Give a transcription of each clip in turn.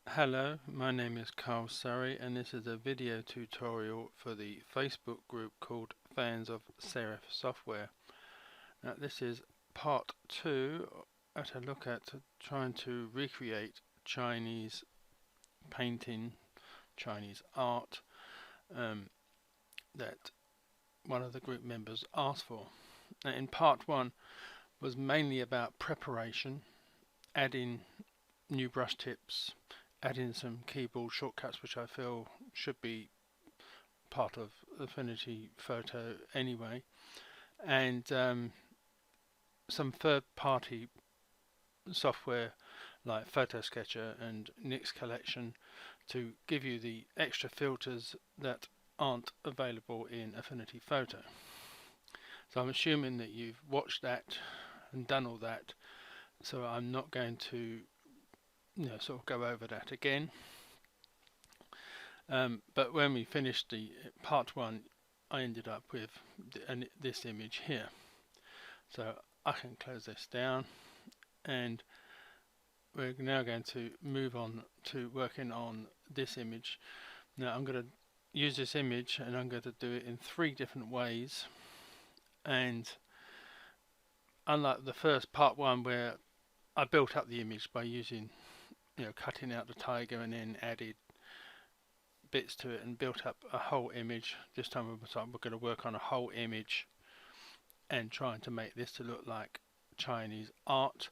Hello, my name is Carl Surrey and this is a video tutorial for the Facebook group called Fans of Serif Software. Now this is part 2 at a look at trying to recreate Chinese painting, Chinese art that one of the group members asked for. Now in part 1 was mainly about preparation, adding new brush tips, adding some keyboard shortcuts which I feel should be part of Affinity Photo anyway, and some third-party software like Photo Sketcher and Nix Collection to give you the extra filters that aren't available in Affinity Photo. So I'm assuming that you've watched that and done all that, so I'm not going to sort of go over that again. But when we finished the part 1, I ended up with this image here. So I can close this down, and we're now going to move on to working on this image. Now I'm going to use this image and I'm going to do it in 3 different ways, and unlike the first part 1 where I built up the image by using cutting out the tiger and then added bits to it and built up a whole image, this time we're going to work on a whole image and trying to make this to look like Chinese art,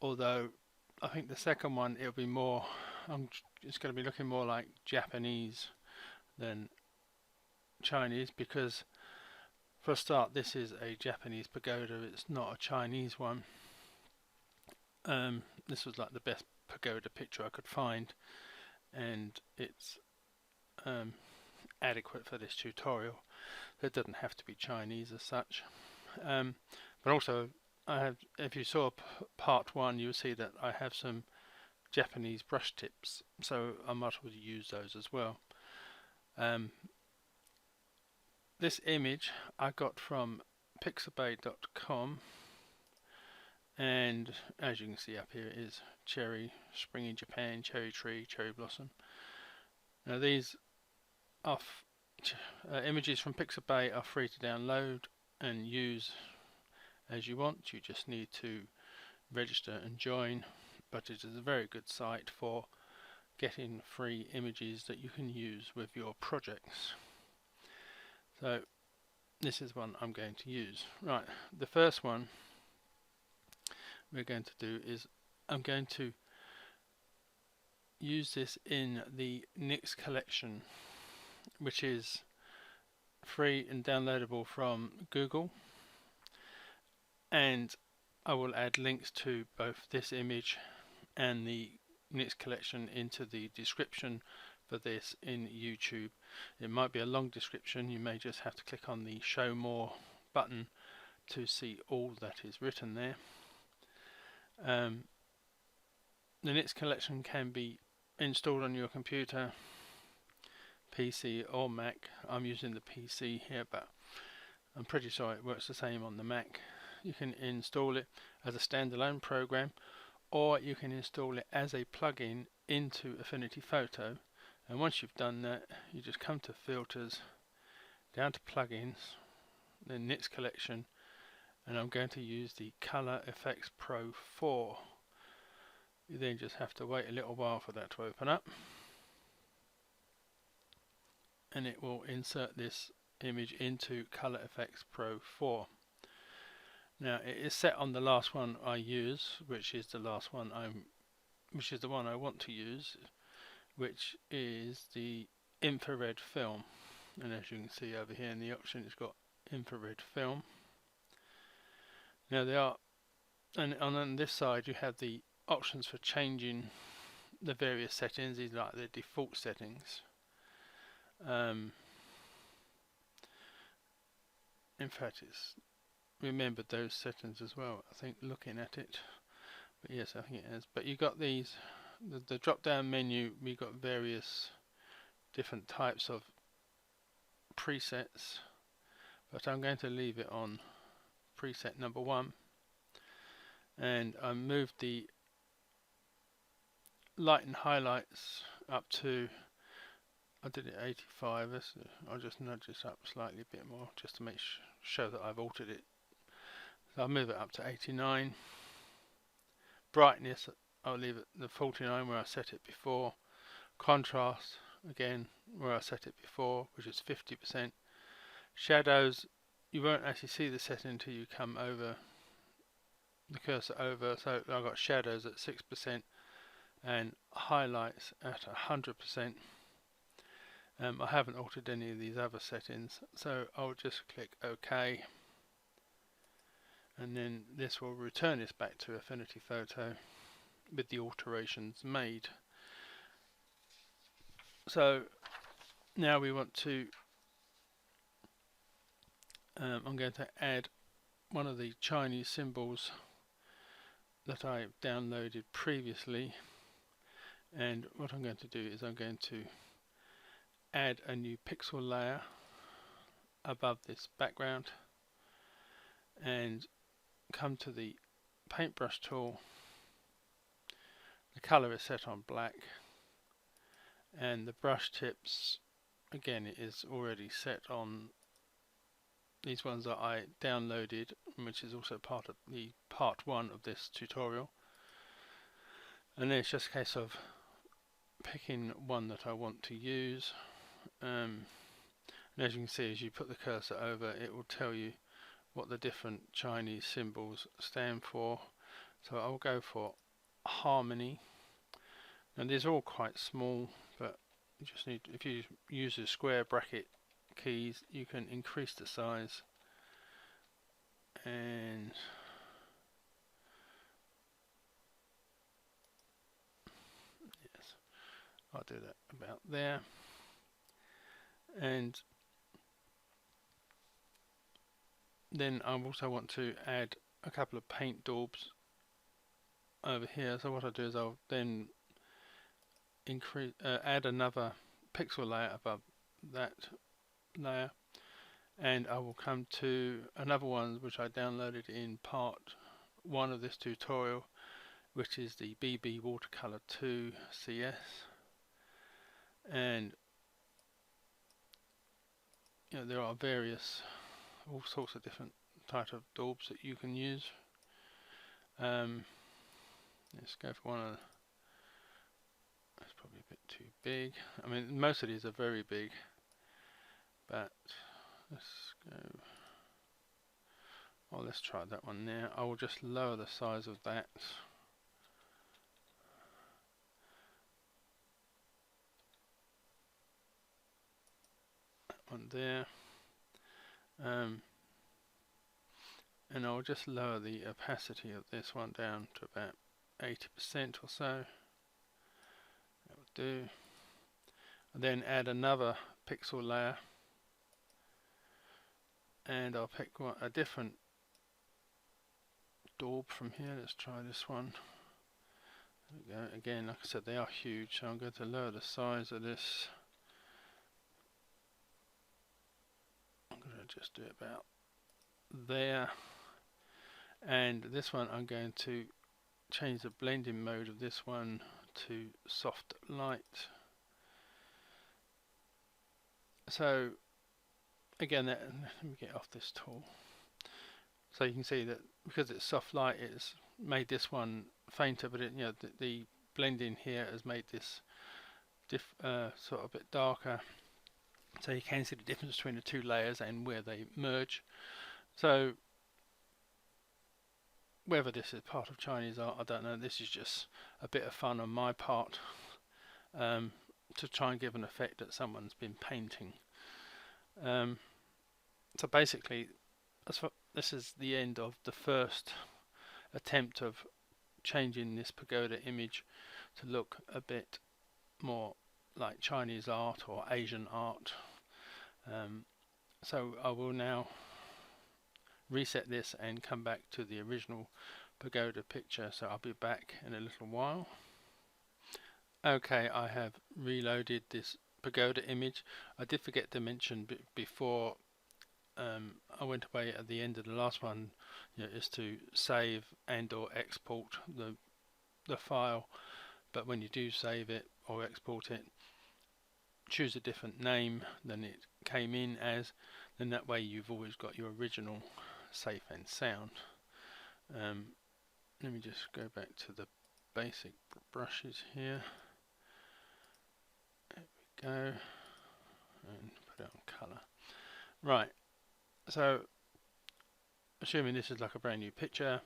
although I think the second one it'll be more it's going to be looking more like Japanese than Chinese, because for a start this is a Japanese pagoda, it's not a Chinese one. This was like the best pagoda picture I could find, and it's adequate for this tutorial. So it doesn't have to be Chinese as such. But also, if you saw part 1, you'll see that I have some Japanese brush tips, so I might as well use those as well. This image I got from pixabay.com, and as you can see up here is cherry, spring in Japan, cherry tree, cherry blossom. Now these are images from Pixabay are free to download and use as you want. You just need to register and join, but it is a very good site for getting free images that you can use with your projects. So this is one I'm going to use. Right, the first one we're going to do is I'm going to use this in the Nix Collection, which is free and downloadable from Google, and I will add links to both this image and the Nix Collection into the description for this in YouTube. It might be a long description, you may just have to click on the show more button to see all that is written there. The Nix Collection can be installed on your computer, PC or Mac. I'm using the PC here, but I'm pretty sure it works the same on the Mac. You can install it as a standalone program, or you can install it as a plugin into Affinity Photo, and once you've done that you just come to filters, down to plugins, then Nix Collection, and I'm going to use the Color Effects Pro 4. You then just have to wait a little while for that to open up, and it will insert this image into Color Effects Pro 4. Now it is set on the last one I use, which is the one I want to use, which is the infrared film. And as you can see over here in the option, it's got infrared film. Now and on this side you have the options for changing the various settings. These are like the default settings. In fact, it's remembered those settings as well, I think, looking at it. But yes, I think it has. But you got these, the drop down menu, we got various different types of presets, but I'm going to leave it on preset number 1, and I moved the lighten highlights up to, I did it 85, I'll just nudge this up slightly a bit more just to make show that I've altered it. So I'll move it up to 89. Brightness, I'll leave it the 49 where I set it before. Contrast, again, where I set it before, which is 50%. Shadows, you won't actually see the setting until you come over the cursor over, so I've got shadows at 6% and highlights at 100%. I haven't altered any of these other settings, so I'll just click OK, and then this will return this back to Affinity Photo with the alterations made. So now we want to, I'm going to add one of the Chinese symbols that I downloaded previously, and what I'm going to do is I'm going to add a new pixel layer above this background and come to the paintbrush tool. The color is set on black, and the brush tips, again, it is already set on these ones that I downloaded, which is also part of the part 1 of this tutorial. And then it's just a case of picking one that I want to use. And as you can see, as you put the cursor over, it will tell you what the different Chinese symbols stand for. So I'll go for Harmony. And these are all quite small, but you just need, if you use the square bracket keys, you can increase the size. And yes, I'll do that about there. And then I also want to add a couple of paint daubs over here. So what I'll do is I'll then add another pixel layer above that layer, and I will come to another one which I downloaded in part 1 of this tutorial, which is the BB Watercolor 2 CS. And you know, there are all sorts of different types of daubs that you can use. Let's go for one of the, that's probably a bit too big. I mean, most of these are very big, but let's go, oh, let's try that one there. I will just lower the size of that. That one there. And I'll just lower the opacity of this one down to about 80% or so. That will do. And then add another pixel layer, and I'll pick a different daub from here. Let's try this one. There we go. Again, like I said, they are huge, so I'm going to lower the size of this. I'm going to just do it about there. And this one, I'm going to change the blending mode of this one to soft light. So again, let me get off this tool. So you can see that because it's soft light, it's made this one fainter, but you know, the blending here has made this sort of a bit darker. So you can see the difference between the two layers and where they merge. So whether this is part of Chinese art, I don't know. This is just a bit of fun on my part, to try and give an effect that someone's been painting. So basically, this is the end of the first attempt of changing this pagoda image to look a bit more like Chinese art or Asian art. So I will now reset this and come back to the original pagoda picture, so I'll be back in a little while. Okay, I have reloaded this pagoda image. I did forget to mention before I went away at the end of the last one, you know, is to save and or export the file but when you do save it or export it, choose a different name than it came in as, then that way you've always got your original safe and sound. Let me just go back to the basic brushes here. There we go, and put it on colour. Right, so assuming this is like a brand new picture,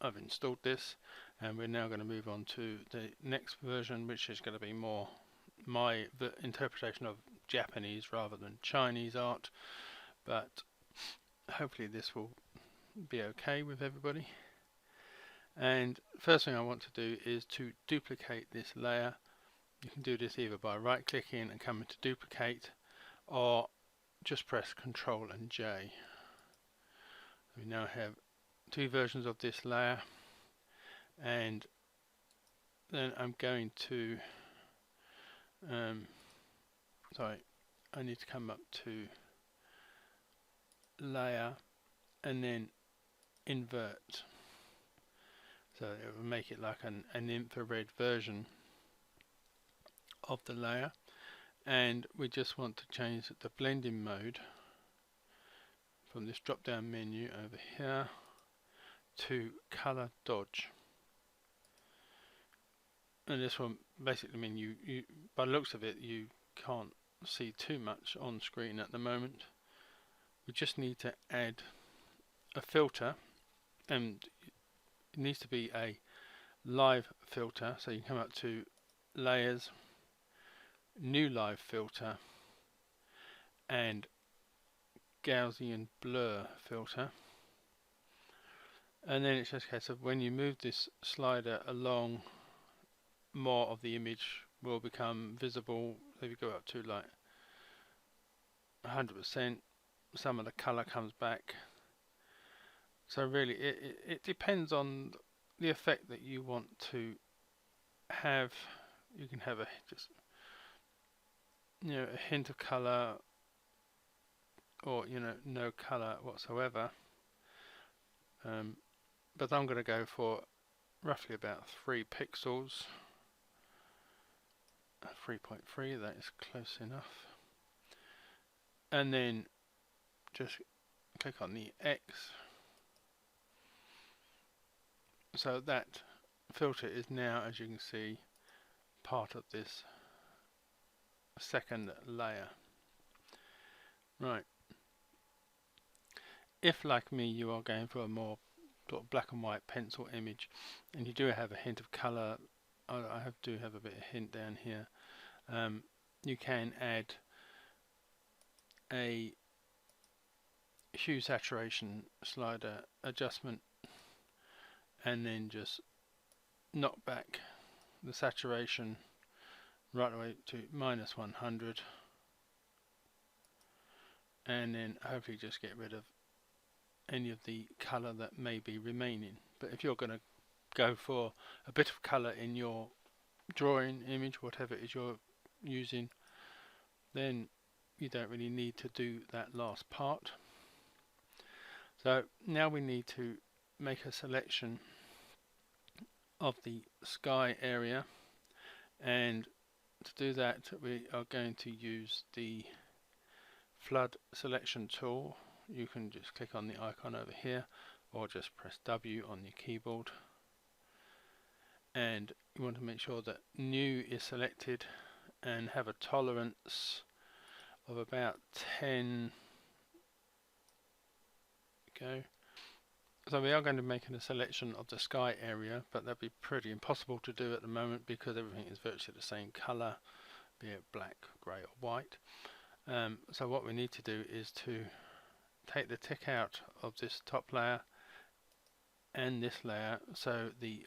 I've installed this, and we're now going to move on to the next version, which is going to be more my interpretation of Japanese rather than Chinese art, but hopefully this will be okay with everybody. And first thing I want to do is to duplicate this layer. You can do this either by right clicking and coming to duplicate, or just press Ctrl and J. We now have two versions of this layer, and then I'm going to sorry, I need to come up to layer and then invert, so it will make it like an infrared version of the layer. And we just want to change the blending mode from this drop down menu over here to color dodge. And this one basically means you by the looks of it, you can't see too much on screen at the moment. We just need to add a filter, and it needs to be a live filter. So you can come up to layers, new live filter, and Gaussian blur filter. And then it's just a case of when you move this slider along, more of the image will become visible. If you go up to like 100%, some of the color comes back. So really it depends on the effect that you want to have. You can have just a hint of color, or no color whatsoever. But I'm going to go for roughly about 3 pixels. 3.3, that is close enough. And then just click on the X. So that filter is now, as you can see, part of this second layer. Right. If, like me, you are going for a more sort of black and white pencil image, and you do have a hint of color, I do have a bit of hint down here. You can add a hue saturation slider adjustment, and then just knock back the saturation right away to -100, and then hopefully just get rid of any of the color that may be remaining. But if you're going to go for a bit of color in your drawing image, whatever it is you're using, then you don't really need to do that last part. So now we need to make a selection of the sky area, and to do that we are going to use the flood selection tool. You can just click on the icon over here, or just press W on your keyboard, and you want to make sure that new is selected and have a tolerance of about 10. Okay, so we are going to make a selection of the sky area, but that'd be pretty impossible to do at the moment because everything is virtually the same color, be it black, grey or white. So what we need to do is to take the tick out of this top layer and this layer, so the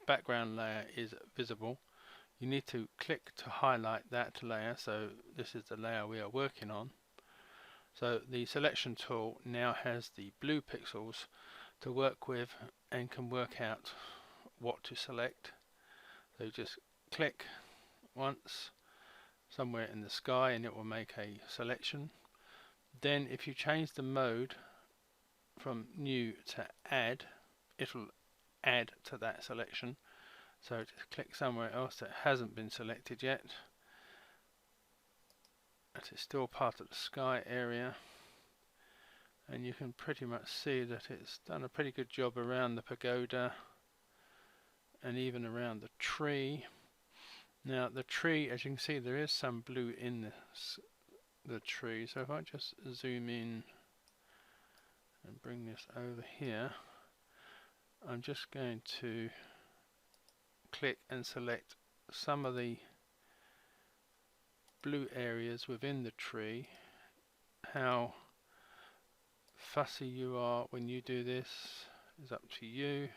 background layer is visible. You need to click to highlight that layer, so this is the layer we are working on. So the selection tool now has the blue pixels to work with and can work out what to select. So just click once somewhere in the sky and it will make a selection. Then if you change the mode from new to add, it will add to that selection. So just click somewhere else that hasn't been selected yet. That is still part of the sky area, and you can pretty much see that it's done a pretty good job around the pagoda and even around the tree. Now the tree, as you can see, there is some blue in the tree, so if I just zoom in and bring this over here, I'm just going to click and select some of the blue areas within the tree. How fussy you are when you do this is up to you.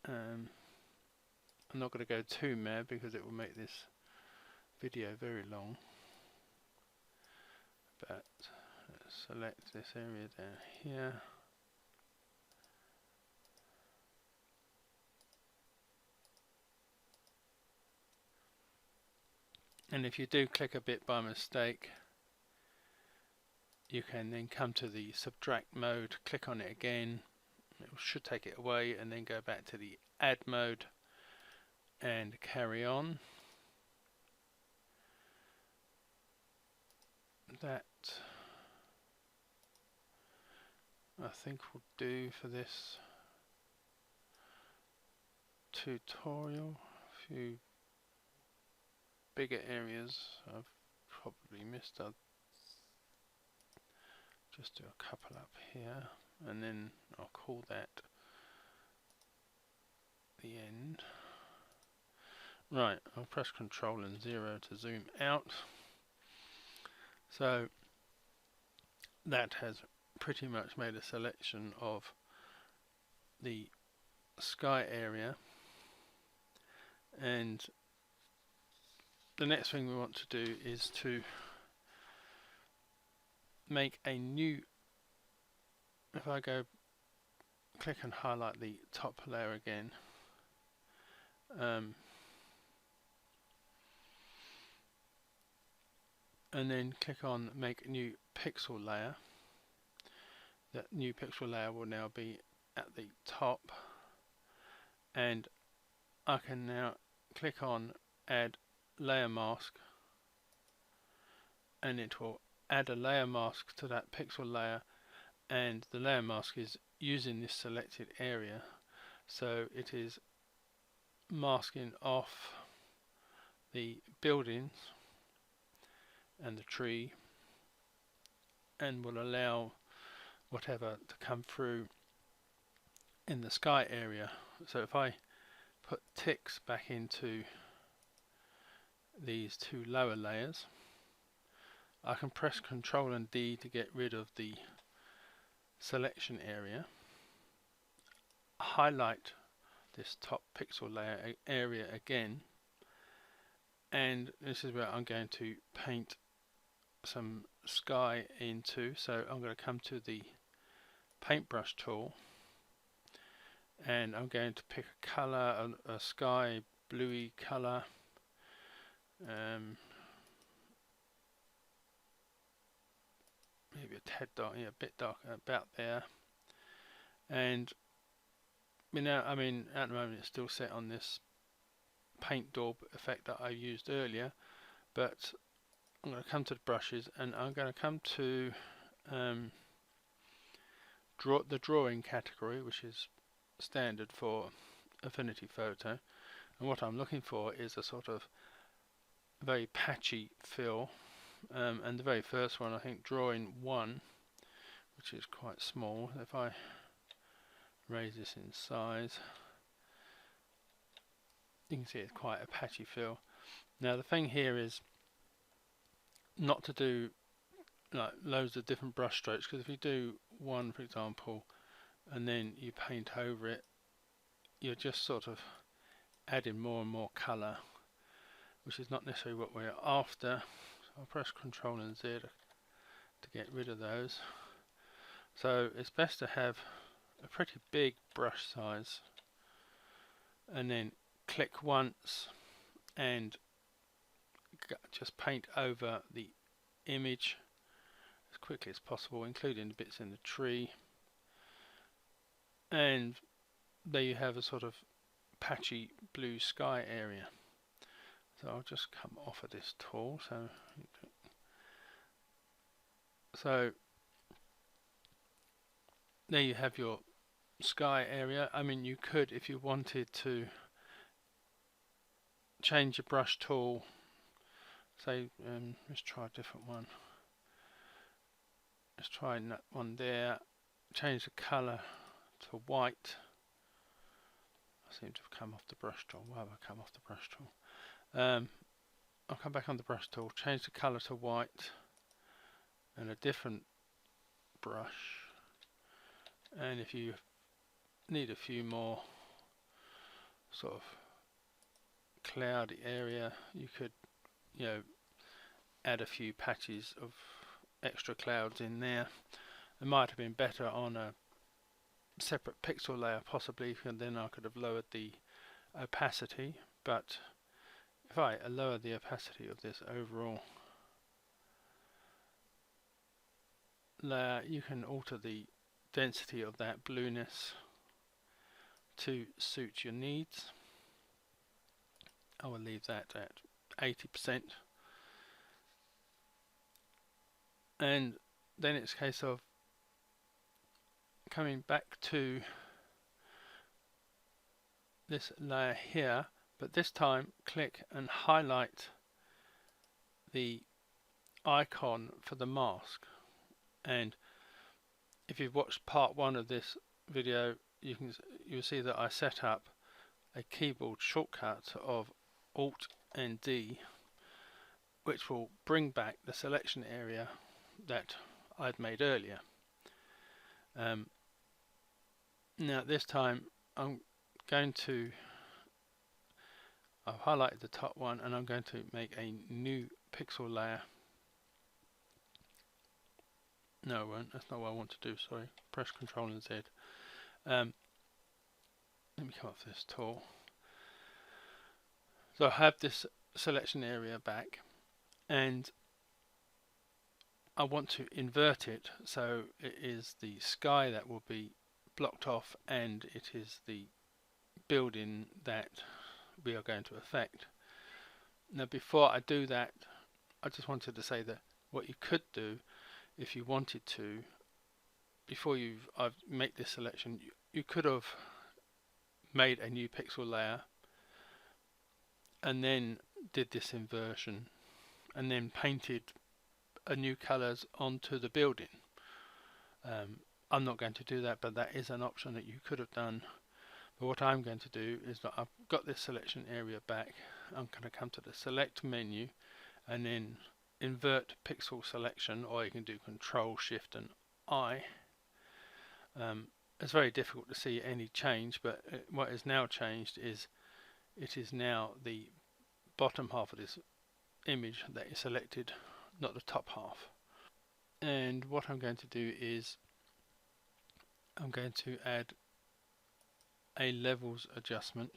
I'm not going to go too mad because it will make this video very long, but let's select this area down here. And if you do click a bit by mistake, you can then come to the subtract mode, click on it again, it should take it away, and then go back to the add mode and carry on. That I think will do for this tutorial. A few bigger areas I've probably missed. I'll just do a couple up here, and then I'll call that the end. Right, I'll press Control and 0 to zoom out. So that has pretty much made a selection of the sky area, and the next thing we want to do is to make a new, if I go click and highlight the top layer again, and then click on make new pixel layer. That new pixel layer will now be at the top, and I can now click on add layer mask, and it will add a layer mask to that pixel layer, and the layer mask is using this selected area, so it is masking off the buildings and the tree, and will allow whatever to come through in the sky area. So if I put ticks back into these two lower layers, I can press Ctrl and D to get rid of the selection area, highlight this top pixel layer area again, and this is where I'm going to paint some sky into. So I'm going to come to the paintbrush tool, and I'm going to pick a colour, a sky bluey colour, maybe a tad dark, yeah, a bit dark, about there. And you know, I mean, at the moment it's still set on this paint daub effect that I used earlier, but I'm going to come to the brushes, and I'm going to come to the drawing category, which is standard for Affinity Photo, and what I'm looking for is a sort of very patchy fill, and the very first one, I think drawing 1, which is quite small. If I raise this in size, you can see it's quite a patchy fill. Now the thing here is not to do like loads of different brush strokes, because if you do one, for example, and then you paint over it, you're just sort of adding more and more colour, which is not necessarily what we're after. So I'll press Ctrl and Z to get rid of those. So it's best to have a pretty big brush size, and then click once and just paint over the image as quickly as possible, including the bits in the tree. and there you have a sort of patchy blue sky area. So I'll just come off of this tool. So there you have your sky area. I mean, you could, if you wanted to, change your brush tool. Say, let's try a different one. Let's try that one there. Change the color to white. I seem to have come off the brush tool. Why have I come off the brush tool? I'll come back on the brush tool, change the color to white, and a different brush. And if you need a few more sort of cloudy area, you could, add a few patches of extra clouds in there. It might have been better on a separate pixel layer possibly, and then I could have lowered the opacity. But if I lower the opacity of this overall layer, you can alter the density of that blueness to suit your needs. I will leave that at 80%, and then it's a case of coming back to this layer here, but this time click and highlight the icon for the mask. And if you've watched part 1 of this video, you'll see that I set up a keyboard shortcut of Alt and D, which will bring back the selection area that I'd made earlier. Now this time I've highlighted the top one, and I'm going to make a new pixel layer. No, I won't. That's not what I want to do. Sorry. Press Ctrl and Z. Let me come off this tool. So I have this selection area back, and I want to invert it so it is the sky that will be blocked off, and it is the building that we are going to affect. Now before I do that, I just wanted to say that what you could do, if you wanted to, before I've make this selection, you could have made a new pixel layer and then did this inversion and then painted a new colors onto the building. I'm not going to do that, but that is an option that you could have done. But what I'm going to do is that I've got this selection area back. I'm going to come to the select menu and then invert pixel selection, or you can do Control Shift and I. It's very difficult to see any change, but what is now changed is it is now the bottom half of this image that is selected, not the top half. And what I'm going to do is I'm going to add a levels adjustment,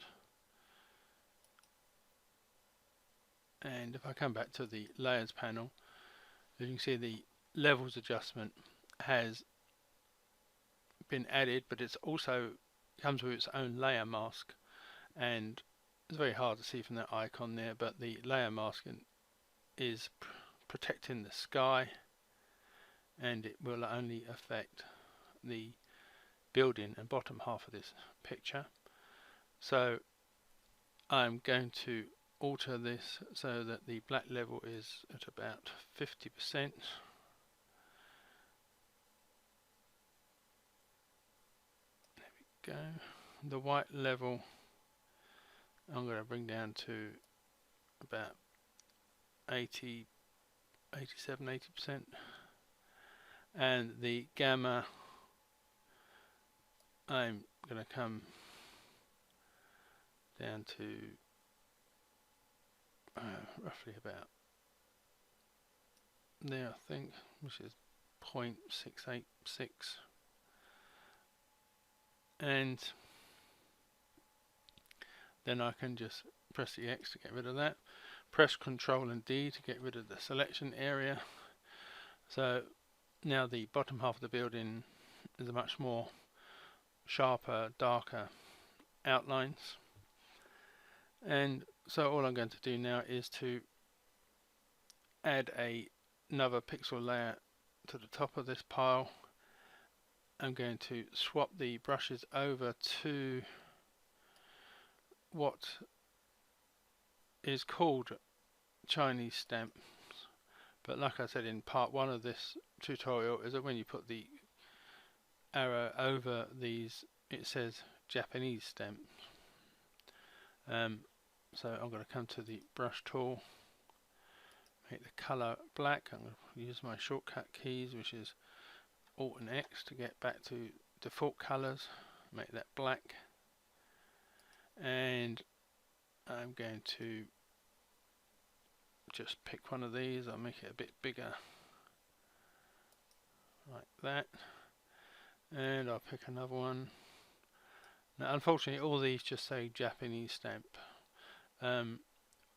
and if I come back to the layers panel, you can see the levels adjustment has been added, but it's also comes with its own layer mask, and it's very hard to see from that icon there, but the layer mask is protecting the sky, and it will only affect the building and bottom half of this picture. So I'm going to alter this so that the black level is at about 50%. There we go. The white level I'm going to bring down to about 80, 87, 80%, and the gamma I'm going to come down to roughly about there, I think, which is 0.686, and then I can just press the X to get rid of that, press Ctrl and D to get rid of the selection area. So now the bottom half of the building is a much more sharper, darker outlines. And so all I'm going to do now is to add another pixel layer to the top of this pile. I'm going to swap the brushes over to what is called Chinese stamps, but like I said in part 1 of this tutorial, is that when you put the arrow over these, it says Japanese stamps. So I'm going to come to the brush tool, make the color black. I'm going to use my shortcut keys, which is Alt and X, to get back to default colors, make that black, and I'm going to just pick one of these. I'll make it a bit bigger like that, and I'll pick another one. Now unfortunately all these just say Japanese stamp.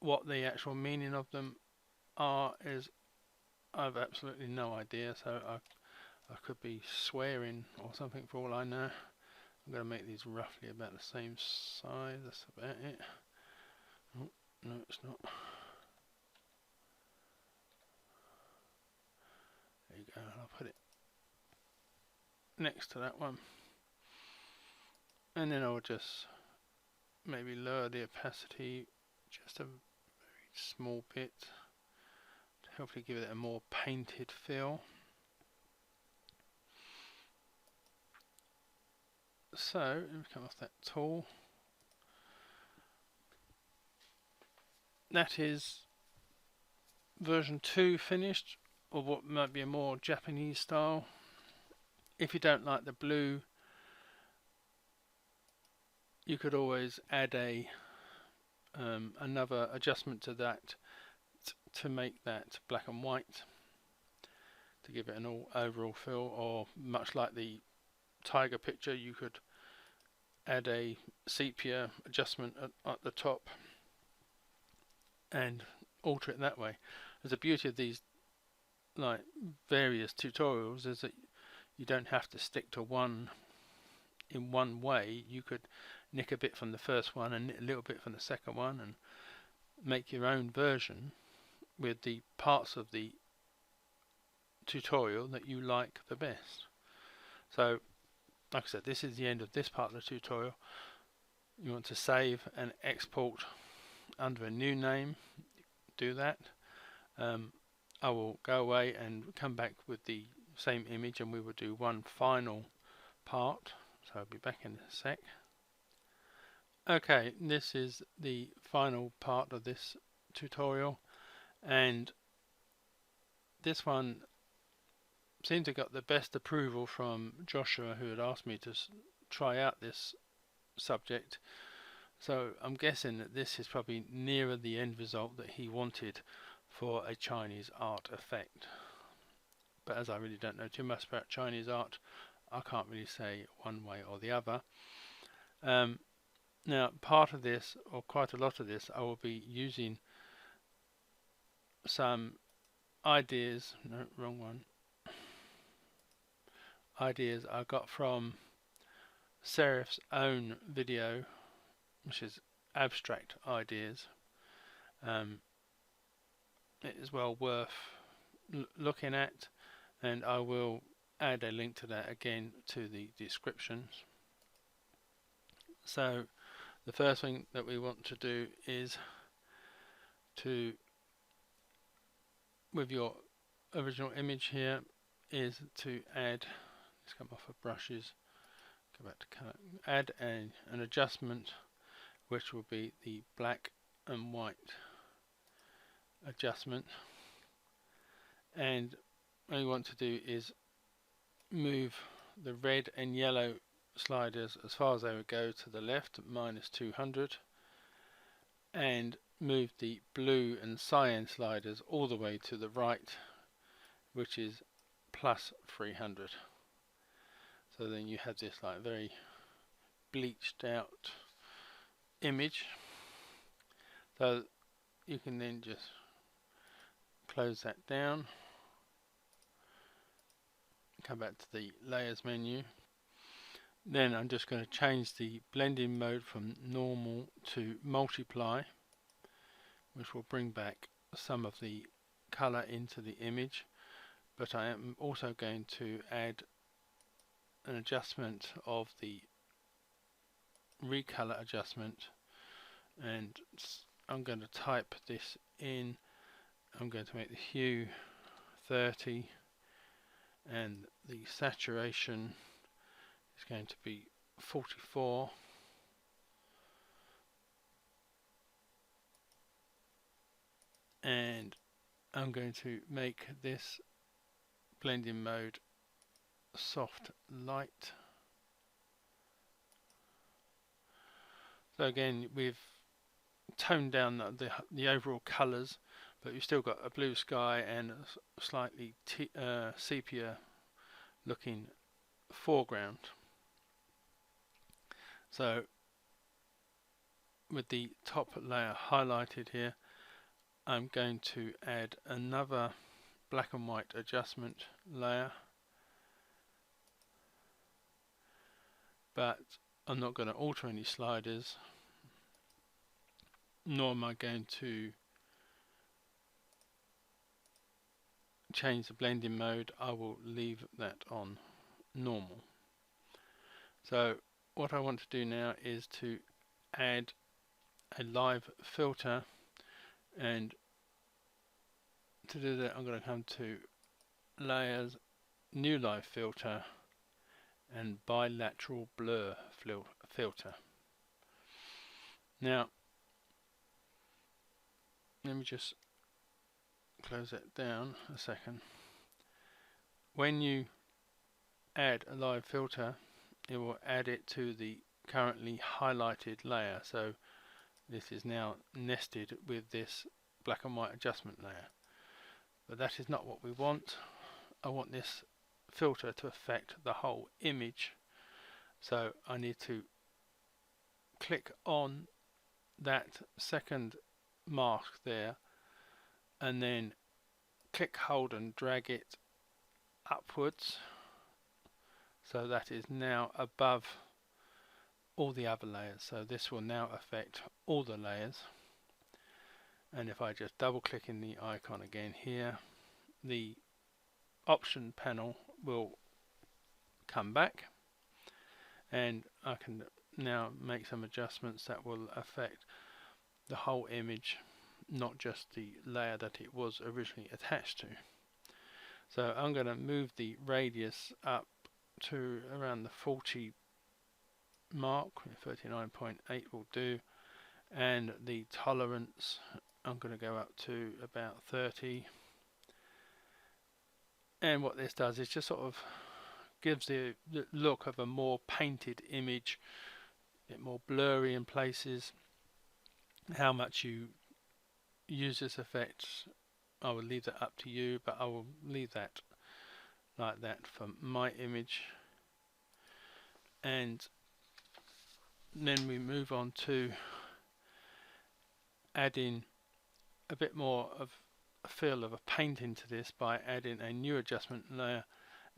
What the actual meaning of them are is I've absolutely no idea, so I could be swearing or something for all I know. I'm going to make these roughly about the same size, that's about it. Oh, no it's not. There you go, I'll put it next to that one. And then I'll just maybe lower the opacity just a very small bit to hopefully give it a more painted feel. So let me come off that tool. That is version 2 finished, or what might be a more Japanese style. If you don't like the blue, you could always add another adjustment to that to make that black and white, to give it an overall feel, or much like the tiger picture, you could add a sepia adjustment at the top and alter it that way. There's the beauty of these like various tutorials is that you don't have to stick to one in one way. You could nick a bit from the first one and a little bit from the second one and make your own version with the parts of the tutorial that you like the best. So like I said, this is the end of this part of the tutorial. You want to save and export under a new name, do that. I will go away and come back with the same image and we will do one final part, so I'll be back in a sec. Okay, this is the final part of this tutorial, and this one seemed to got the best approval from Joshua, who had asked me to try out this subject. So I'm guessing that this is probably nearer the end result that he wanted for a Chinese art effect. But as I really don't know too much about Chinese art, I can't really say one way or the other. Now part of this, or quite a lot of this, I will be using some ideas, no, wrong one, ideas I got from Serif's own video, which is abstract ideas. It is well worth looking at, and I will add a link to that again to the descriptions. So the first thing that we want to do is to, with your original image here, is to add, let's come off of brushes, go back to color, add an adjustment which will be the black and white adjustment, and what you want to do is move the red and yellow sliders as far as they would go to the left, -200, and move the blue and cyan sliders all the way to the right, which is +300. So then you have this like very bleached out image. So you can then just close that down, come back to the layers menu, Then I'm just going to change the blending mode from normal to multiply, which will bring back some of the color into the image. But I am also going to add an adjustment of the Recolor Adjustment, and I'm going to type this in. I'm going to make the hue 30 and the saturation is going to be 44, and I'm going to make this blending mode soft light. So again, we've toned down the overall colours, but you've still got a blue sky and a slightly sepia looking foreground. So with the top layer highlighted here, I'm going to add another black and white adjustment layer, but I'm not going to alter any sliders, nor am I going to change the blending mode. I will leave that on normal. So what I want to do now is to add a live filter, and to do that I'm going to come to Layers, New Live Filter, and Bilateral Blur Filter. Now let me just close that down a second. When you add a live filter, it will add it to the currently highlighted layer. So this is now nested with this black and white adjustment layer, but that is not what we want. I want this filter to affect the whole image, so I need to click on that second mask there and then click, hold and drag it upwards, so that is now above all the other layers. So this will now affect all the layers, and if I just double click in the icon again here, the option panel will come back, and I can now make some adjustments that will affect the whole image, not just the layer that it was originally attached to. So I'm going to move the radius up to around the 40 mark, 39.8 will do, and the tolerance I'm going to go up to about 30. And what this does is just sort of gives the look of a more painted image, a bit more blurry in places. How much you use this effect, I will leave that up to you, but I will leave that like that for my image. And then we move on to adding a bit more of a feel of a paint into this by adding a new adjustment layer,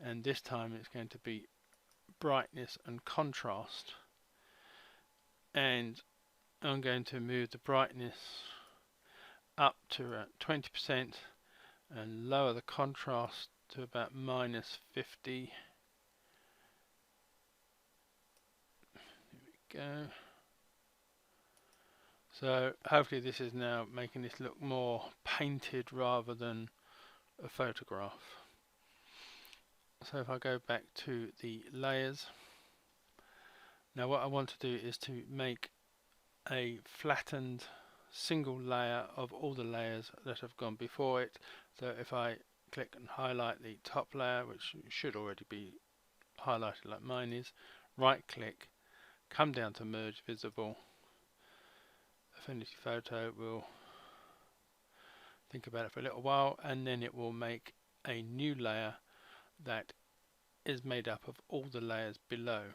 and this time it's going to be brightness and contrast, and I'm going to move the brightness up to 20% and lower the contrast to about -50. There we go. So hopefully this is now making this look more painted rather than a photograph. So if I go back to the layers, now what I want to do is to make a flattened single layer of all the layers that have gone before it. So if I click and highlight the top layer, which should already be highlighted like mine is, right click, come down to merge visible, Affinity Photo will think about it for a little while, and then it will make a new layer that is made up of all the layers below.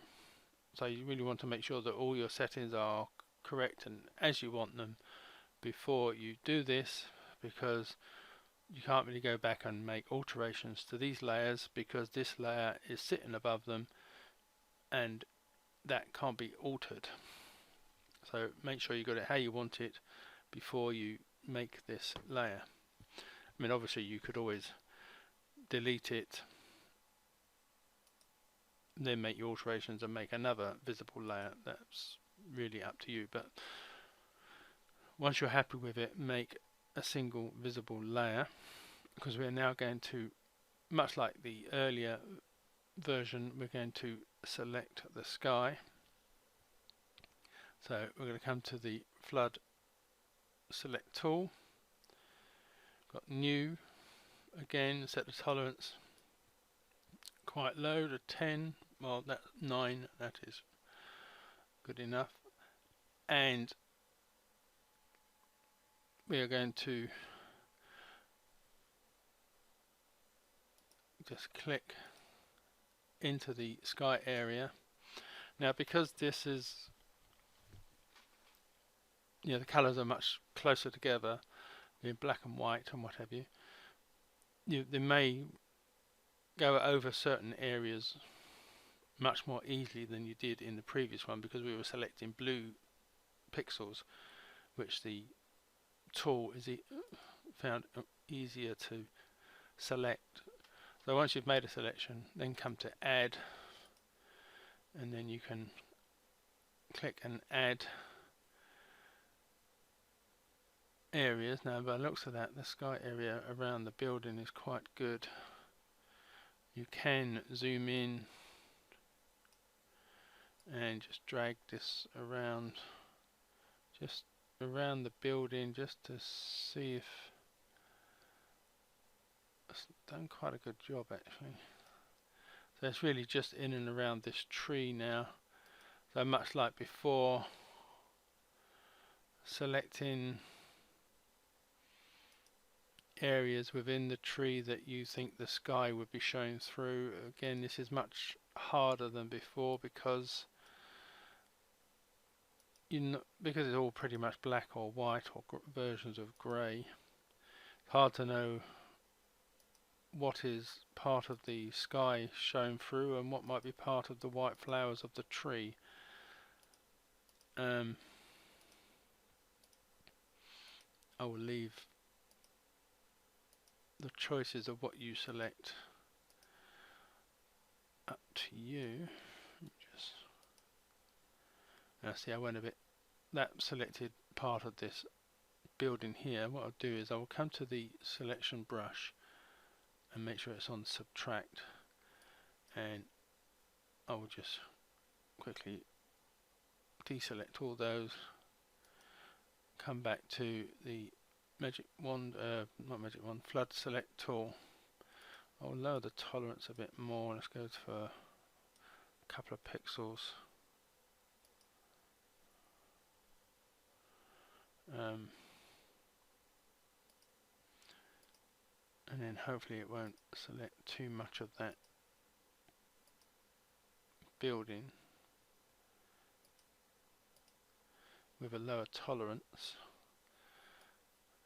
So you really want to make sure that all your settings are correct and as you want them before you do this, because you can't really go back and make alterations to these layers because this layer is sitting above them, and that can't be altered. So make sure you got it how you want it before you make this layer. I mean, obviously you could always delete it, then make your alterations and make another visible layer. That's really up to you, but once you're happy with it, make a single visible layer, because we're now going to, much like the earlier version, we're going to select the sky. So we're going to come to the flood select tool, got new, again set the tolerance quite low to 10, well that's 9, that is good enough, and we are going to just click into the sky area. Now because this is, you know, the colours are much closer together in black and white and what have you, they may go over certain areas much more easily than you did in the previous one, because we were selecting blue pixels, which the tool is found easier to select. So once you've made a selection, then come to add, and then you can click and add areas. Now by the looks of that, the sky area around the building is quite good. You can zoom in and just drag this around, just around the building, just to see if it's done quite a good job actually. So it's really just in and around this tree now. So much like before, selecting areas within the tree that you think the sky would be showing through. Again, this is much harder than before because because it's all pretty much black or white or versions of grey. It's hard to know what is part of the sky shown through and what might be part of the white flowers of the tree. I will leave the choices of what you select up to you. Now see, I went a bit, that selected part of this building here. What I'll do is I will come to the selection brush and make sure it's on subtract, and I will just quickly deselect all those, come back to the magic wand, not magic wand, flood select tool. I'll lower the tolerance a bit more. Let's go for a couple of pixels. And then hopefully it won't select too much of that building with a lower tolerance.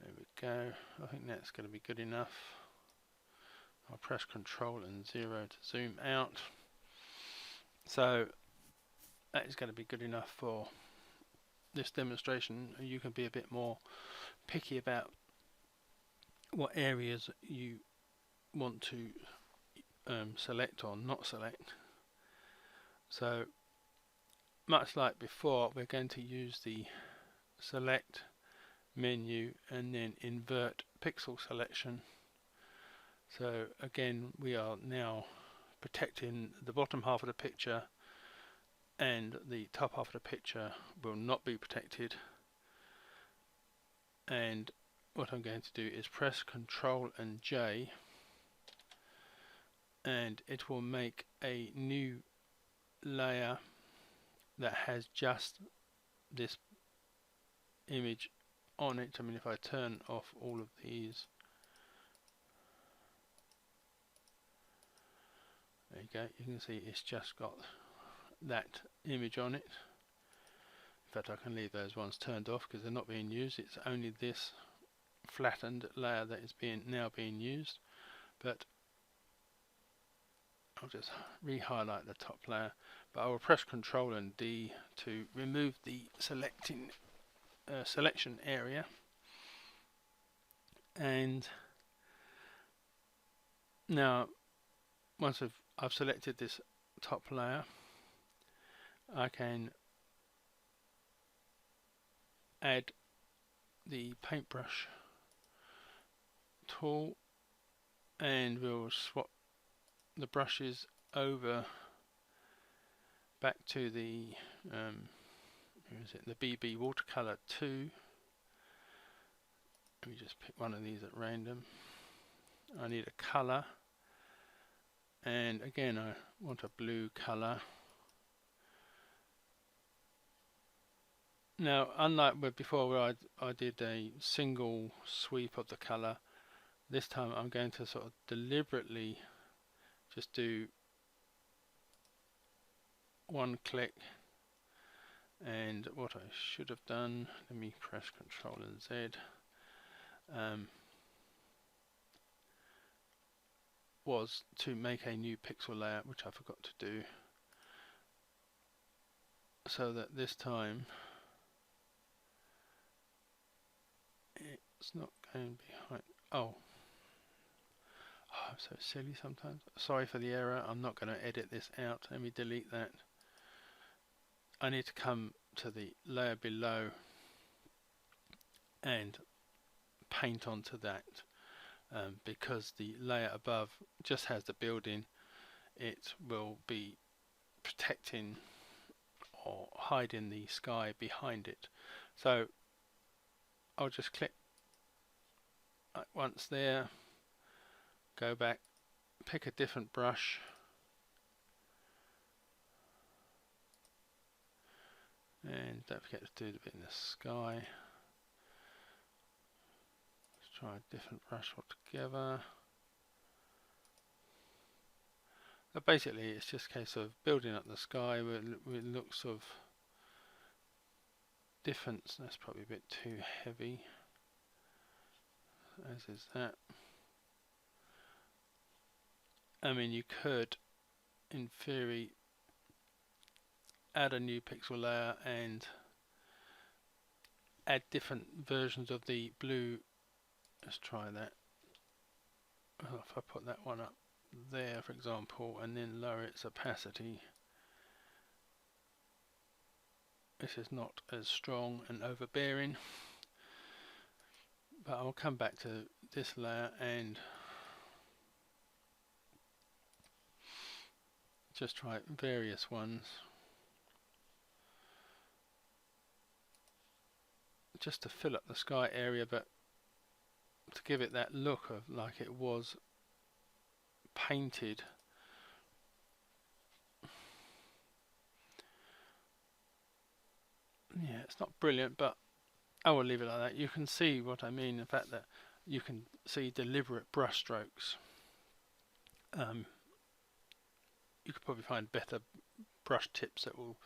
There we go. I think that's going to be good enough. I'll press Control and 0 to zoom out. So that is going to be good enough for this demonstration. You can be a bit more picky about what areas you want to select or not select. So much like before, we're going to use the select menu and then invert pixel selection. So again, we are now protecting the bottom half of the picture, and the top half of the picture will not be protected. And what I'm going to do is press Control and J, and it will make a new layer that has just this image on it. I mean, if I turn off all of these, there you go, you can see it's just got that image on it. In fact, I can leave those ones turned off because they're not being used. It's only this flattened layer that is now being used. But I'll just re-highlight the top layer. but I will press Ctrl and D to remove the selection area, and now once I've selected this top layer, I can add the paintbrush tool, and we'll swap the brushes over back to the the BB watercolor 2. Let me just pick one of these at random. I need a color, and again I want a blue color. Now, unlike before where I did a single sweep of the color, this time I'm going to sort of deliberately just do one click. And what I should have done, let me press Ctrl and Z, was to make a new pixel layer, which I forgot to do, so that this time it's not going behind. Oh, I'm so silly sometimes. Sorry for the error. I'm not going to edit this out. Let me delete that. I need to come to the layer below and paint onto that, because the layer above just has the building. It will be protecting or hiding the sky behind it. So I'll just click once there, go back, pick a different brush, and don't forget to do the bit in the sky. Let's try a different brush altogether. But basically it's just a case of building up the sky with looks of difference. That's probably a bit too heavy, as is that. I mean, you could in theory add a new pixel layer and add different versions of the blue. Let's try that. Well, if I put that one up there, for example, and then lower its opacity, this is not as strong and overbearing. But I'll come back to this layer and just try various ones, just to fill up the sky area, but to give it that look of like it was painted. Yeah, it's not brilliant, but I will leave it like that. You can see what I mean, the fact that you can see deliberate brush strokes. You could probably find better brush tips that will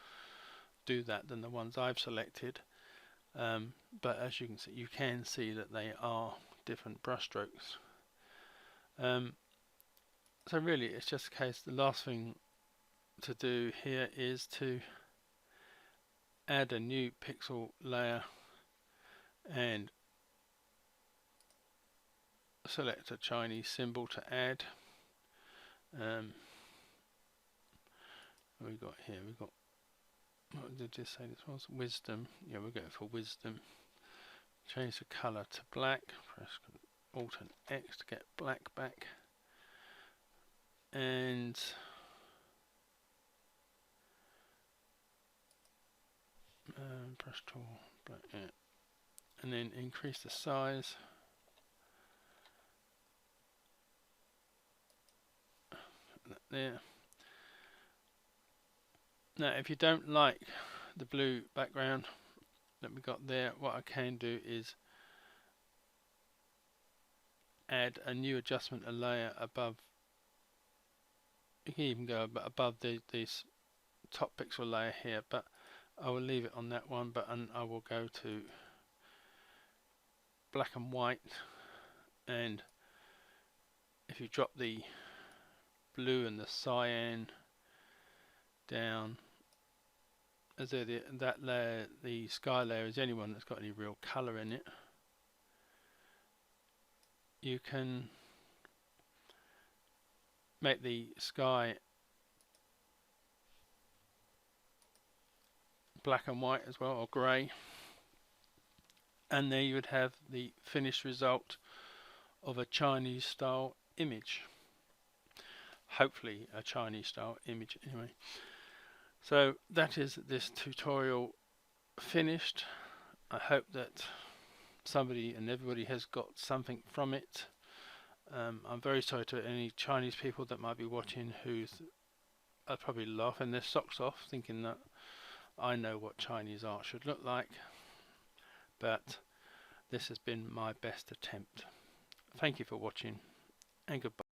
do that than the ones I've selected. But as you can see that they are different brush strokes. So really it's just a case, the last thing to do here is to add a new pixel layer and select a Chinese symbol to add. What we got here? We got, what did you say this was? Wisdom. Yeah, we'll go for wisdom. Change the color to black. Press Alt and X to get black back. And brush tool, black, yeah. And then increase the size. That there. Now, if you don't like the blue background that we got there, what I can do is add a new adjustment, a layer above. You can even go above this top pixel layer here, but I will leave it on that one. But I will go to black and white, and if you drop the blue and the cyan down, as that layer, the sky layer, is the only one that's got any real colour in it. You can make the sky black and white as well, or grey, and there you would have the finished result of a Chinese style image. Hopefully a Chinese style image anyway. So that is this tutorial finished. I hope that somebody and everybody has got something from it. I'm very sorry to any Chinese people that might be watching who are probably laughing their socks off thinking that I know what Chinese art should look like, but this has been my best attempt. Thank you for watching, and goodbye.